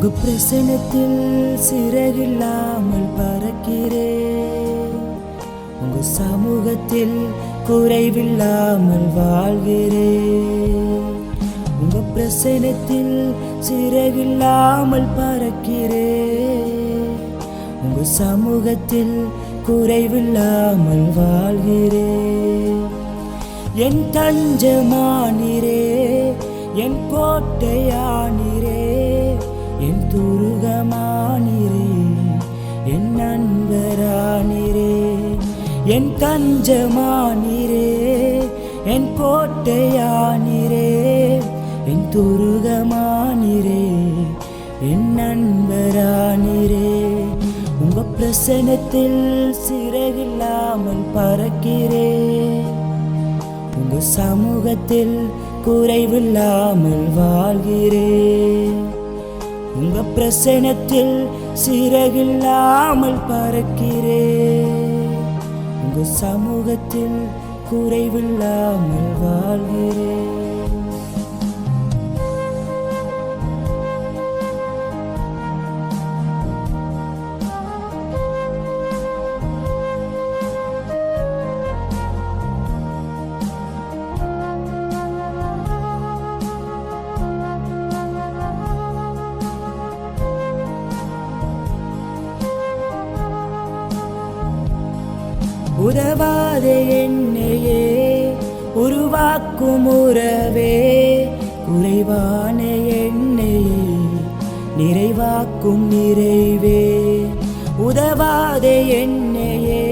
உங்க பிரசனத்தில் சிறகில்லாமல் பறக்கிறேன். உங்க சமூகத்தில் குறைவில்லாமல் வாழ்கிறேன். உங்க பிரசனத்தில் சிறகில்லாமல் பறக்கிறேன். உங்க சமூகத்தில் குறைவில்லாமல் வாழ்கிறேன். என் தஞ்சமானீரே, என் கோட்டையானீரே, என் துருகமானீரே, என் நண்பரானீரே. என் தஞ்சமானீரே, என் கோட்டையானீரே, என் துருகமானீரே, என் நண்பரானீரே. உங்க பிரசனத்தில் சிறகில்லாமல் பறக்கிறேன். உங்க சமூகத்தில் குறைவில்லாமல் வாழ்கிறேன். உங்க பிரசனத்தில் சிறகில்லாமல் பறக்கிறேன். உங்க சமூகத்தில் குறைவில்லாமல் வாழ்கிறேன். உதவாத என்னையே உருவாக்கும் உறவே, குறைவான என்னையே நிறைவாக்கும் நிறைவே. உதவாத என்னையே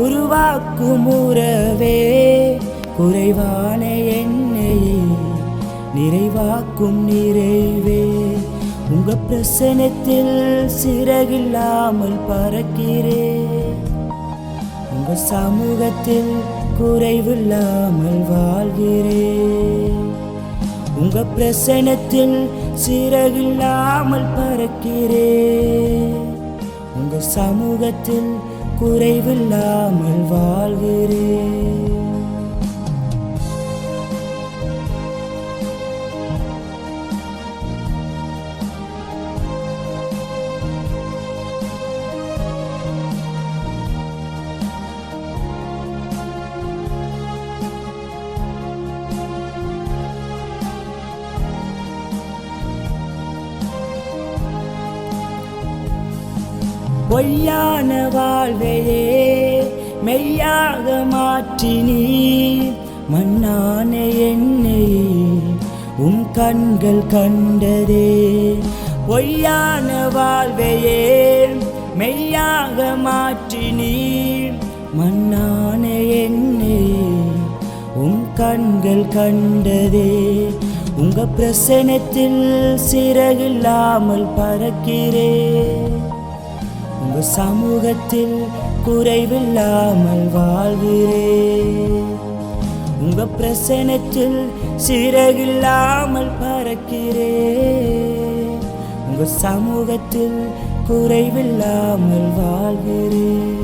உருவாக்கும் உறவே, குறைவான என்னையே நிறைவாக்கும் நிறைவே. உங்க பிரசனத்தில் சிறகில்லாமல் பறக்கிறேன். உங்க சமூகத்தில் குறைவில்லாமல் வாழ்கிறேன். உங்க பிரசனத்தில் சிறகில்லாமல் பறக்கிறேன். உங்க சமூகத்தில் குறைவில்லாமல் வாழ்கிறேன். பொய்யான வாழ்வையே மெய்யாக மாற்றினீர். மண்ணான என்னையே உம் கண்கள் கண்டதே. பொய்யான வாழ்வையே மெய்யாக மாற்றினீர். மண்ணான என்னையே உம் கண்கள் கண்டதே. உங்க பிரசனத்தில் சிறகில்லாமல் பறக்கிறேன். உங்க சமூகத்தில் குறைவில்லாமல் வாழ்கிறேன். உங்க பிரசனத்தில் சிறகில்லாமல் பறக்கிறேன். உங்க சமூகத்தில் குறைவில்லாமல் வாழ்கிறேன்.